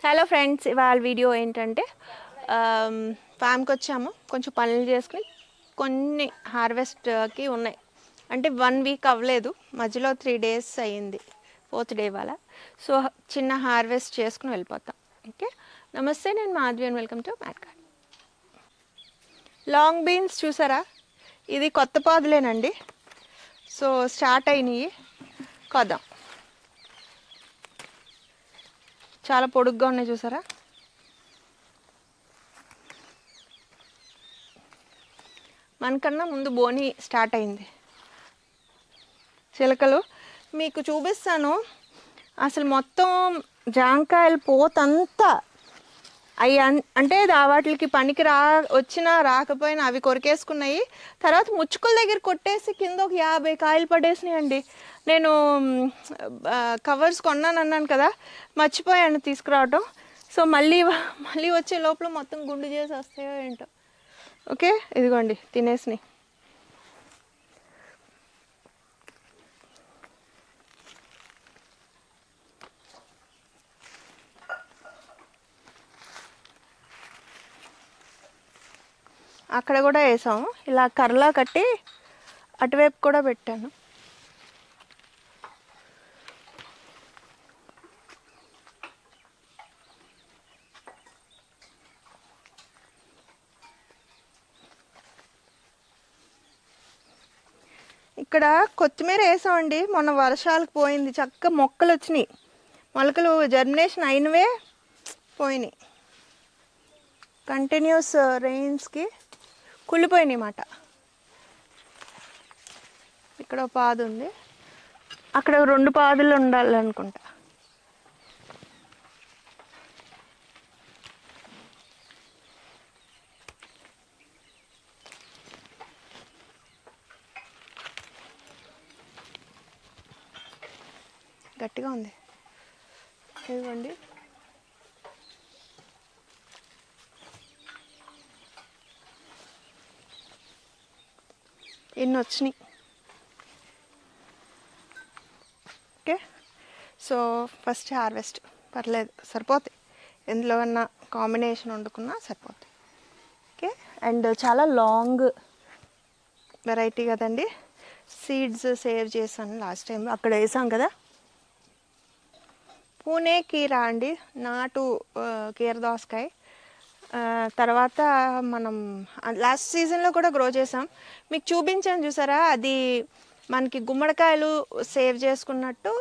Hello friends, ఇవాళ video ఏంటంటే ఫామ్కి వచ్చాము. కొంచెం పనులు చేసుకుని కొన్ని హార్వెస్ట్కి ఉన్నాయి. అంటే 1 వీక్ అవ్వలేదు, మధ్యలో 3 days అయ్యింది, 4th day ఇవాళ. సో చిన్న హార్వెస్ట్ చేసుకుని వెళ్ళిపోతాం. ఓకే, నమస్తే, నేను Madhavi and welcome to mat garden. Long beans చూసారా, ఇది కొత్త పాదులేనండి. సో స్టార్ట్ అయినాయి, కొద్దాం. చాలా పొడుగ్గా ఉన్నాయి చూసారా. మనకన్నా ముందు బోని స్టార్ట్ అయింది. చిలకలు మీకు చూపిస్తాను. అసలు మొత్తం జాంకాయలు పోతంతా అవి అంటే వాటికి పనికి వచ్చినా రాకపోయినా అవి కొరికేసుకున్నాయి. తర్వాత ముచ్చుకుల దగ్గర కొట్టేసి కింద ఒక 50 కాయలు పడేసినాయండి. నేను కవర్స్ కొన్నాను అన్నాను కదా, మర్చిపోయాను తీసుకురావటం. సో మళ్ళీ వచ్చే లోపల మొత్తం గుండు చేసి వస్తాయో ఏంటో. ఓకే, ఇదిగోండి తినేసినాయి. అక్కడ కూడా వేసాము, ఇలా కర్రలా కట్టి అటువైపు కూడా పెట్టాను. ఇక్కడ కొత్తిమీర వేసామండి, మొన్న వర్షాలకు పోయింది. చక్కగా మొక్కలు వచ్చినాయి, మొలకలు జర్మినేషన్ అయినవే పోయినాయి. కంటిన్యూస్ రెయిన్స్కి కుళ్ళిపోయినాయి అన్నమాట. ఇక్కడ ఒక పాదు ఉంది, అక్కడ 2 పాదులు ఉండాలనుకుంటా. గట్టిగా ఉంది, ఇదిగోండి. ఎన్ని వచ్చినాయి. ఓకే, సో ఫస్ట్ హార్వెస్ట్ పర్లేదు, సరిపోతాయి. ఎందులో అన్నా కాంబినేషన్ వండుకున్నా సరిపోతాయి. ఓకే, అండ్ చాలా లాంగ్ వెరైటీ కదండి. సీడ్స్ సేవ్ చేశాను లాస్ట్ టైం, అక్కడ వేసాం కదా. పూణే కీరా అండి, నాటు కీర దోసకాయ. తర్వాత మనం లాస్ట్ సీజన్లో కూడా గ్రో చేసాం, మీకు చూపించాను చూసారా. అది మనకి గుమ్మడికాయలు సేవ్ చేసుకున్నట్టు,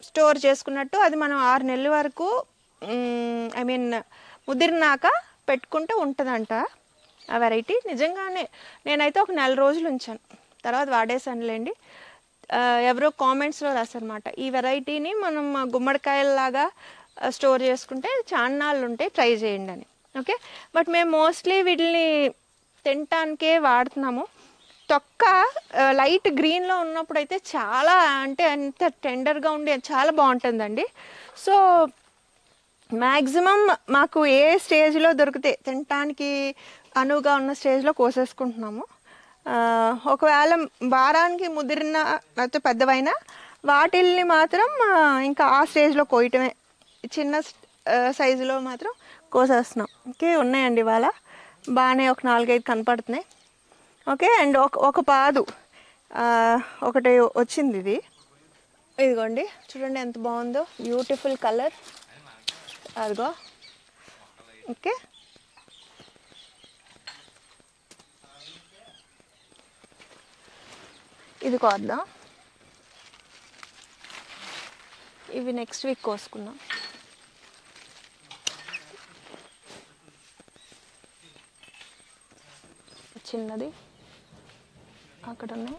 స్టోర్ చేసుకున్నట్టు, అది మనం 6 నెలల వరకు ముదిరినాక పెట్టుకుంటే ఉంటుందంట ఆ వెరైటీ. నిజంగానే నేనైతే ఒక 4 రోజులు ఉంచాను, తర్వాత వాడేసానులేండి. ఎవరో కామెంట్స్లో రాశారన్నమాట, ఈ వెరైటీని మనం గుమ్మడికాయలాగా స్టోర్ చేసుకుంటే చాన్నాళ్ళు ఉంటాయి, ట్రై చేయండి అని. ఓకే, బట్ మేము మోస్ట్లీ వీటిని తినటానికే వాడుతున్నాము. తొక్క లైట్ గ్రీన్లో ఉన్నప్పుడు అయితే చాలా, అంటే అంత టెండర్గా ఉండి చాలా బాగుంటుందండి. సో మ్యాక్సిమం మాకు ఏ స్టేజ్లో దొరికితే తినటానికి అనువుగా ఉన్న స్టేజ్లో కోసేసుకుంటున్నాము. ఒకవేళ వారానికి ముదిరిన లేకపోతే పెద్దవైనా వాటిల్ని మాత్రం ఇంకా ఆ స్టేజ్లో కోయటమే, చిన్న సైజులో మాత్రం కోసేస్తున్నాం. ఓకే, ఉన్నాయండి ఇవాళ బాగానే, ఒక 4-5 కనపడుతున్నాయి. ఓకే, అండ్ ఒక పాదు ఒకటి వచ్చింది. ఇదిగోండి, చూడండి ఎంత బాగుందో, బ్యూటిఫుల్ కలర్. అదిగో. ఓకే, ఇది కోద్దాం. ఇవి నెక్స్ట్ వీక్ కోసుకుందాం. చిన్నది అక్కడ ఉన్నాయి.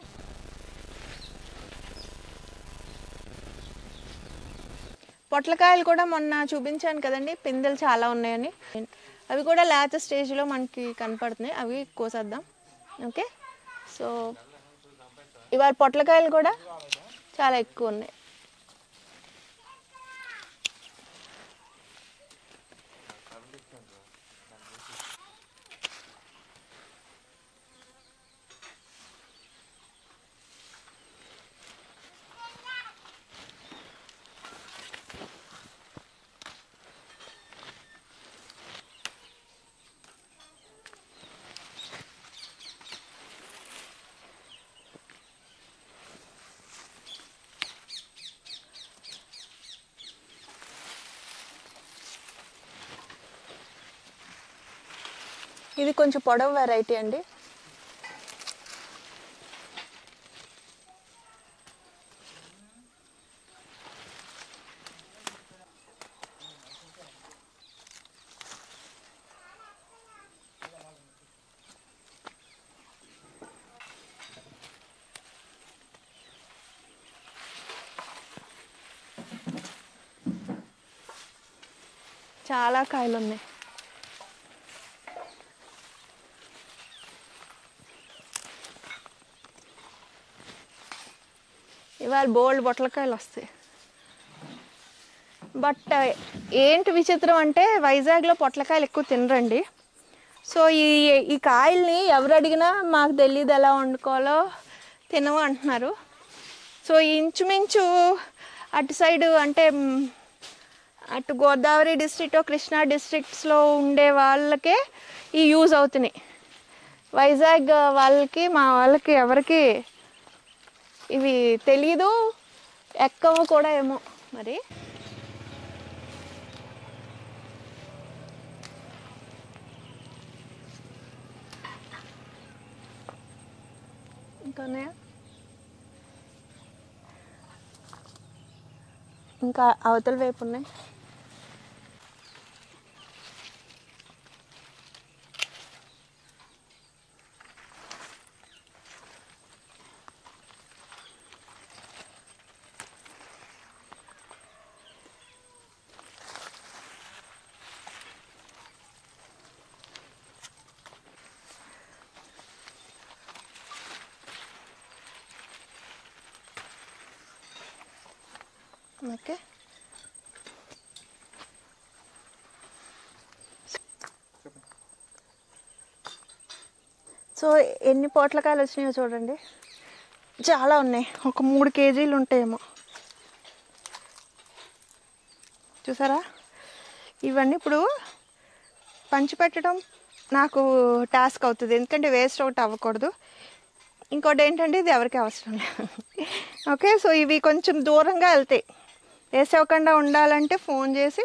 పొట్లకాయలు కూడా మొన్న చూపించాను కదండి, పిందెలు చాలా ఉన్నాయని. అవి కూడా లేత స్టేజ్లో మనకి కనపడుతున్నాయి, అవి కోసేద్దాం. ఓకే, సో ఇవాళ పొట్లకాయలు కూడా చాలా ఎక్కువ ఉన్నాయి. ఇది కొంచెం పొడవు వెరైటీ అండి. చాలా కాయలు ఉన్నాయి. ఇవాళ బోల్డ్ పొట్లకాయలు వస్తాయి. బట్ ఏంటి విచిత్రం అంటే వైజాగ్లో పొట్లకాయలు ఎక్కువ తినరండి. సో ఈ కాయల్ని ఎవరు అడిగినా మాకు తెలియదు ఎలా వండుకోవాలో, తినవు అంటున్నారు. సో ఇంచుమించు అటు సైడు అంటే అటు గోదావరి డిస్ట్రిక్ట్ కృష్ణా డిస్ట్రిక్ట్స్లో ఉండే వాళ్ళకే ఈ యూజ్ అవుతున్నాయి. వైజాగ్ వాళ్ళకి మా వాళ్ళకి ఎవరికి ఇవి తెలీదు, ఎక్కవ కూడా ఏమో మరి. ఇంకా ఉన్నాయా? ఇంకా అవతల వైపు ఉన్నాయి. ఓకే, సో ఎన్ని పొట్లకాయలు వచ్చినాయో చూడండి. చాలా ఉన్నాయి, ఒక 3 కేజీలు ఉంటాయేమో. చూసారా? ఇవన్నీ ఇప్పుడు పంచిపెట్టడం నాకు టాస్క్ అవుతుంది, ఎందుకంటే వేస్ట్ అవుట్ అవ్వకూడదు. ఇంకోటి ఏంటంటే ఇది ఎవరికి అవసరం లేదు. ఓకే, సో ఇవి కొంచెం దూరంగా వెళ్తాయి. వేస్ట్ అవ్వకుండా ఉండాలంటే ఫోన్ చేసి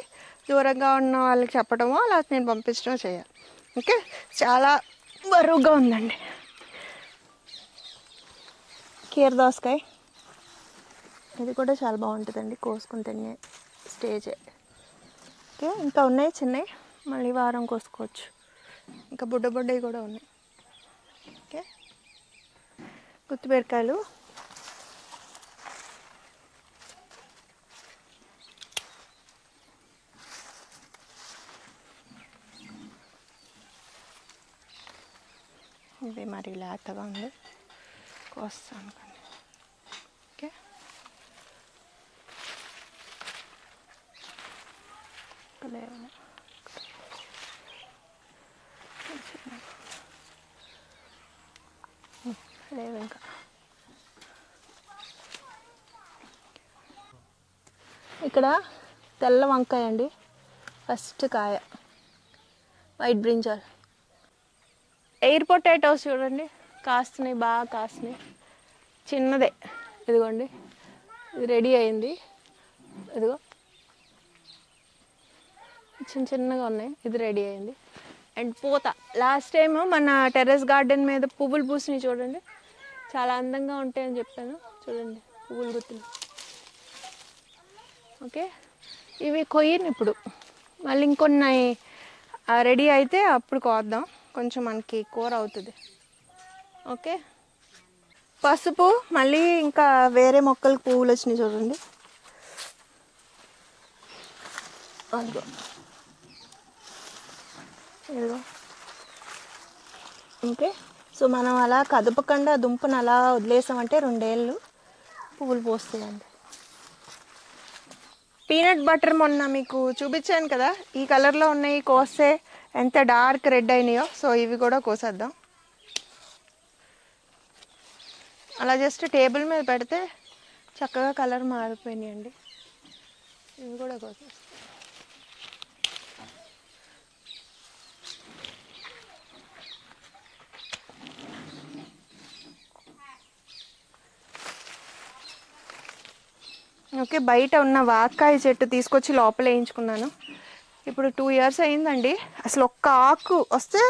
దూరంగా ఉన్న వాళ్ళకి చెప్పడమో అలా నేను పంపించడమో చేయాలి. ఓకే, చాలా బరువుగా ఉందండి. కీర దోసకాయ ఇది కూడా చాలా బాగుంటుందండి, కోసుకుని తినే స్టేజే. ఓకే, ఇంకా ఉన్నాయి చిన్నవి, మళ్ళీ వారం కోసుకోవచ్చు. ఇంకా బుడ్డవి కూడా ఉన్నాయి. ఓకే, గుత్తిబీరకాయలు, ఇది మరి లేతగా ఉంది, కోస్తాను కానీ. ఓకే, లేవు లేవు ఇంకా. ఇక్కడ తెల్ల వంకాయ అండి, ఫస్ట్ కాయ. White brinjal. ఎయిర్ పొటాటోస్ చూడండి, కాస్తున్నాయి, బాగా కాస్తున్నాయి. చిన్నదే, ఇదిగోండి, ఇది రెడీ అయింది. ఇదిగో చిన్నగా ఉన్నాయి, ఇది రెడీ అయింది. అండ్ పూత, లాస్ట్ టైం మన టెర్రస్ గార్డెన్ మీద పువ్వులు పూసినాయి చూడండి, చాలా అందంగా ఉంటాయని చెప్పాను. చూడండి పువ్వులు గుత్తులు. ఓకే, ఇవి కొయ్యను ఇప్పుడు, మళ్ళీ ఇంకొన్ని రెడీ అయితే అప్పుడు కోద్దాం, కొంచెం మనకి కూర అవుతుంది. ఓకే, పసుపు, మళ్ళీ ఇంకా వేరే మొక్కలకు పువ్వులు వచ్చినాయి చూడండి. అదిగో ఇదిగో. ఓకే, సో మనం అలా కదపకుండా దుంపను అలా వదిలేసామంటే 2 ఏళ్ళు పువ్వులు పోస్తాయండి. పీనట్ బటర్ మొన్న మీకు చూపించాను కదా, ఈ కలర్లో ఉన్నాయి, కోస్తే ఎంత డార్క్ రెడ్ అయినాయో. సో ఇవి కూడా కోసేద్దాం. అలా జస్ట్ టేబుల్ మీద పెడితే చక్కగా కలర్ మారిపోయినాయండి. ఇవి కూడా కోసేస్తాం. ఓకే, బయట ఉన్న వాక్కాయ చెట్టు తీసుకొచ్చి లోపల వేయించుకున్నాను. ఇప్పుడు 2 ఇయర్స్ అయిందండి. అసలు ఒక్క ఆకు వస్తే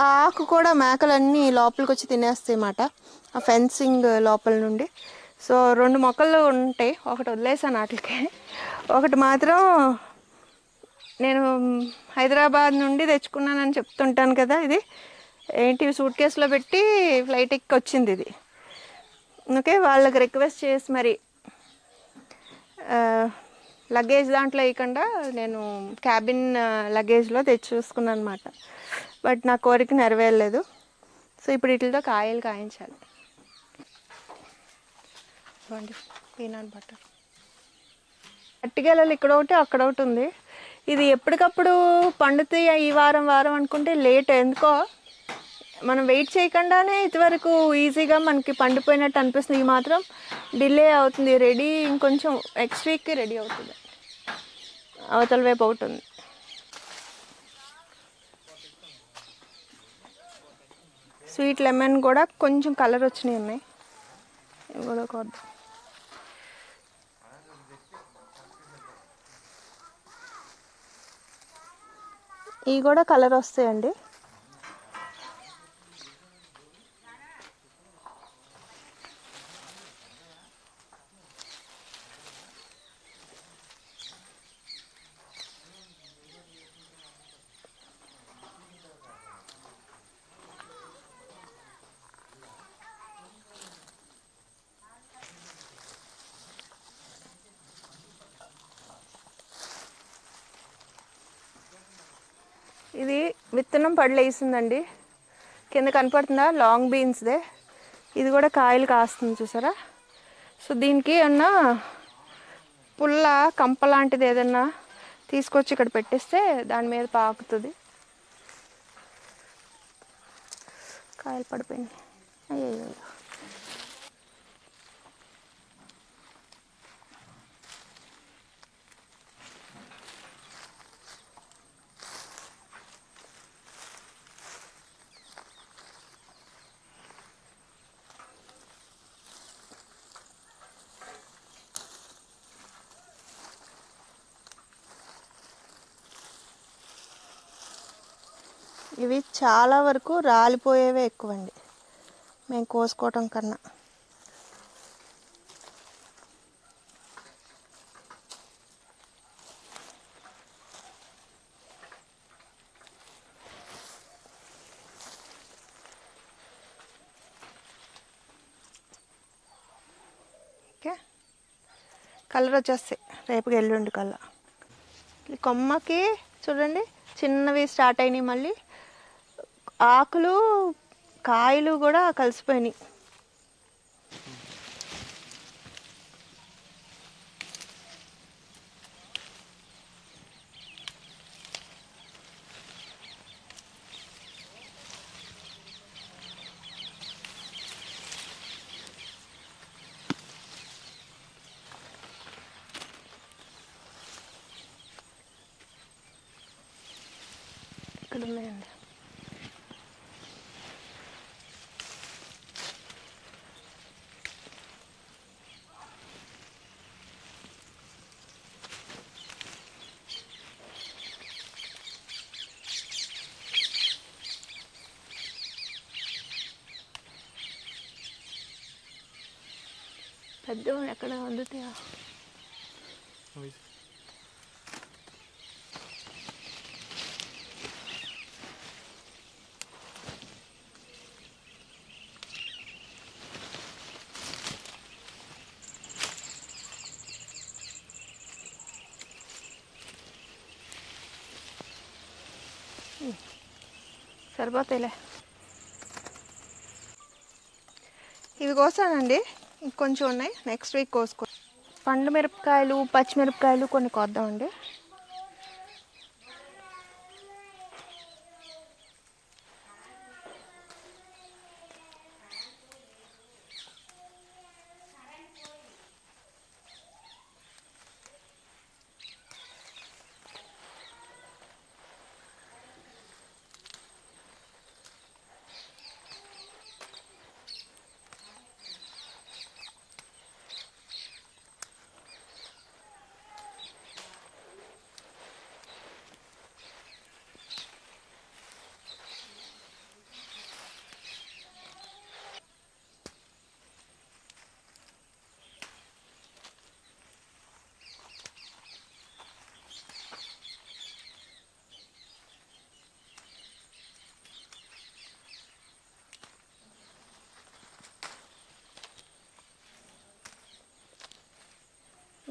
ఆ ఆకు కూడా మేకలన్నీ లోపలికి వచ్చి తినేస్తాయి అన్నమాట, ఆ ఫెన్సింగ్ లోపల నుండి. సో 2 మొక్కలు ఉంటాయి, ఒకటి వదిలేసాను వాటికి, ఒకటి మాత్రం నేను హైదరాబాద్ నుండి తెచ్చుకున్నానని చెప్తుంటాను కదా, ఇది ఏంటి సూట్ కేసులో పెట్టి ఫ్లైట్ ఎక్కి వచ్చింది ఇది. ఓకే, వాళ్ళకి రిక్వెస్ట్ చేసి మరి లగేజ్ దాంట్లో వేయకుండా నేను క్యాబిన్ లగేజ్లో తెచ్చి చూసుకున్నాను అనమాట. బట్ నా కోరిక నెరవేరలేదు. సో ఇప్పుడు వీటితో కాయలు కాయించాలి. పీనట్ బటర్ అట్టిగెలలు ఇక్కడ ఒకటి అక్కడ ఒకటి ఉంది. ఇది ఎప్పటికప్పుడు పండుతాయి ఈ వారం వారం అనుకుంటే లేట్. ఎందుకో మనం వెయిట్ చేయకుండానే ఇదివరకు ఈజీగా మనకి పండిపోయినట్టు అనిపిస్తుంది. ఈ మాత్రం డిలే అవుతుంది. రెడీ ఇంకొంచెం నెక్స్ట్ వీక్కి రెడీ అవుతుంది. అవతల వైపు ఒకటి ఉంది. స్వీట్ లెమన్ కూడా కొంచెం కలర్ వచ్చినాయి ఉన్నాయి, ఇవి కూడా కొద్ది. ఇవి కూడా కలర్ వస్తాయండి. ఇది విత్తనం పడలేసిందండి, కింద కనపడుతుందా, లాంగ్ బీన్స్దే. ఇది కూడా కాయలు కాస్తుంది చూసారా. సో దీనికి ఏమన్నా పుల్ల కంప లాంటిది ఏదన్నా తీసుకొచ్చి ఇక్కడ పెట్టేస్తే దాని మీద పాకుతుంది. కాయలు పడిపోయింది, అయ్యో. ఇవి చాలా వరకు రాలిపోయేవే ఎక్కువండి మేము కోసుకోవటం కన్నా. ఓకే, కలర్ వచ్చేస్తాయి రేపుకి ఎల్లుండి కల్లా. ఈ కొమ్మకి చూడండి చిన్నవి స్టార్ట్ అయినాయి, మళ్ళీ ఆకులు కాయలు కూడా కలిసిపోయినాయి. ఇక్కడ ఉన్నాయండి. పెద్ద ఎక్కడ అందుతాయా? సరిపోతాయిలే. ఇవి కోసానండి, ఇంకొంచెం ఉన్నాయి, నెక్స్ట్ వీక్ కోసుకో. పండు మిరపకాయలు పచ్చిమిరపకాయలు కొన్ని కోద్దామండి.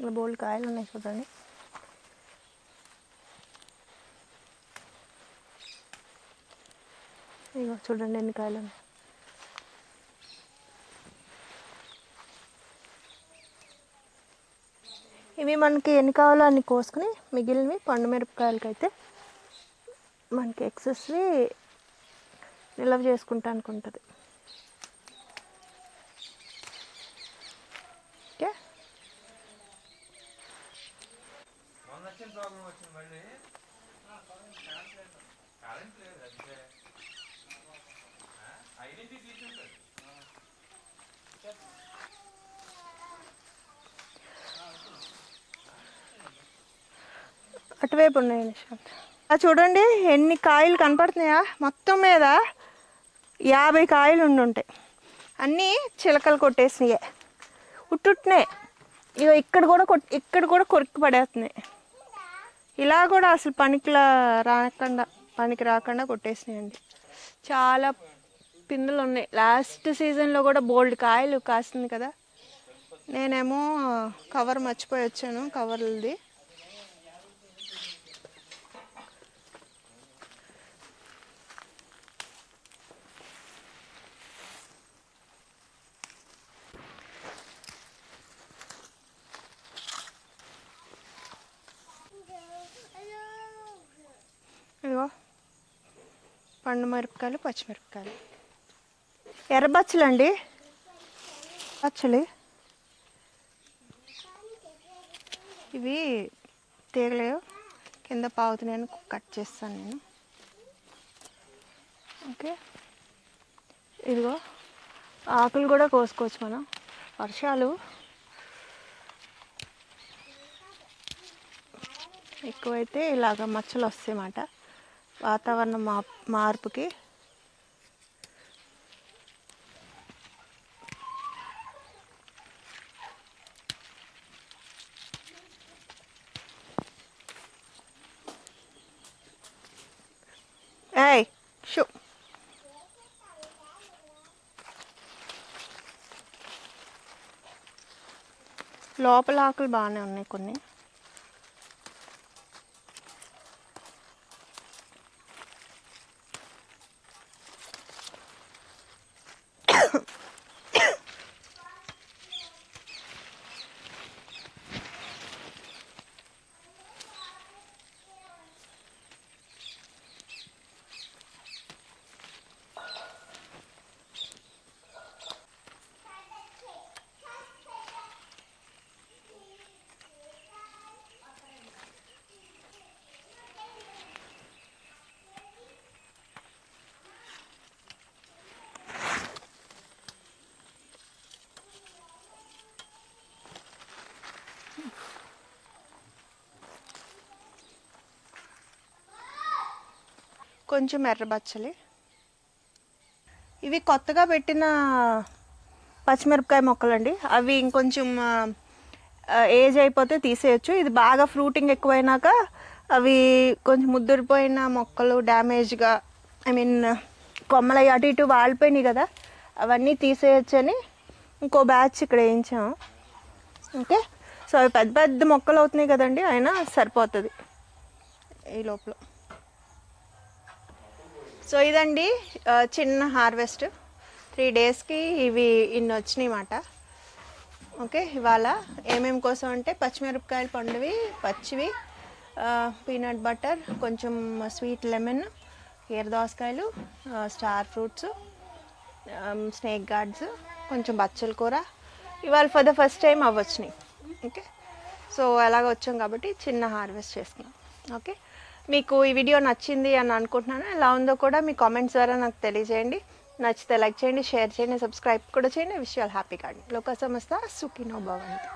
ఇలా బోల్డ్ కాయలు ఉన్నాయి చూడండి. ఇగో చూడండి ఎన్ని కాయలు ఉన్నాయి. ఇవి మనకి ఎన్ని కావాలో అన్ని కోసుకుని మిగిలినవి పండు మిరపకాయలకి అయితే మనకి ఎక్సెస్వి నిల్వ చేసుకుంటానికి ఉంటుంది. ఓకే, అటువైపు ఉన్నాయి నిశాంత్. చూడండి ఎన్ని కాయలు కనపడుతున్నాయా, మొత్తం మీద 50 కాయలు ఉండుంటాయి. అన్నీ చిలకలు కొట్టేసినాయే, ఉట్టునే. ఇక ఇక్కడ కూడా కొరికి పడేస్తున్నాయి. ఇలా కూడా అసలు పనికి రాకుండా కొట్టేసినాయండి. చాలా పిందులు ఉన్నాయి. లాస్ట్ సీజన్లో కూడా బోల్డ్ కాయలు కాస్తుంది కదా. నేనేమో కవర్ మర్చిపోయి వచ్చాను, కవర్లది. ఇదిగో పండు మిరపకాయలు, పచ్చిమిరపకాయలు, ఎర్రబచ్చలు అండి. బచ్చలి ఇవి తీగలేవు, కింద పావుతున్నాయని కట్ చేస్తాను నేను. ఓకే, ఇదిగో ఆకులు కూడా కోసుకోవచ్చు మనం. వర్షాలు ఎక్కువైతే ఇలాగ మచ్చలు వస్తాయన్నమాట వాతావరణం మార్పుకి. ఏయ్ షూ, లోపల ఆకులు బాగానే ఉన్నాయి కొన్ని. కొంచెం ఎర్రబచ్చలి. ఇవి కొత్తగా పెట్టిన పచ్చిమిరపకాయ మొక్కలండి. అవి ఇంకొంచెం ఏజ్ అయిపోతే తీసేయచ్చు. ఇది బాగా ఫ్రూటింగ్ ఎక్కువైనాక అవి కొంచెం ముద్దురిపోయిన మొక్కలు, డ్యామేజ్గా, కొమ్మలు అటు ఇటు వాలిపోయినాయి కదా, అవన్నీ తీసేయచ్చని ఇంకో బ్యాచ్ ఇక్కడ వేయించాము. ఓకే, సో అవి పెద్ద పెద్ద మొక్కలు అవుతున్నాయి కదండి, అయినా సరిపోతుంది ఈ లోపల. సో ఇదండి చిన్న హార్వెస్ట్. 3 డేస్కి ఇవి ఇన్ని వచ్చినాయి అన్నమాట. ఓకే, ఇవాళ ఏమేమి కోసం అంటే పచ్చిమిరపకాయలు పండువి, పచ్చివి, పీనట్ బటర్, కొంచెం స్వీట్ లెమన్, ఎర్ర దోసకాయలు, స్టార్ ఫ్రూట్స్, స్నేక్ గార్డ్స్, కొంచెం బచ్చల కూర. ఇవాళ ఫర్ ద ఫస్ట్ టైం అవి వచ్చినాయి. ఓకే, సో అలాగ వచ్చాం కాబట్టి చిన్న హార్వెస్ట్ చేసుకున్నాం. ఓకే, మీకు ఈ వీడియో నచ్చింది అని అనుకుంటున్నాను. ఎలా ఉందో కూడా మీ కామెంట్స్ ద్వారా నాకు తెలియజేయండి. నచ్చితే లైక్ చేయండి, షేర్ చేయండి, సబ్స్క్రైబ్ కూడా చేయండి. Wish you all happy gardening. లోక సమస్త సుఖినో భవంతు.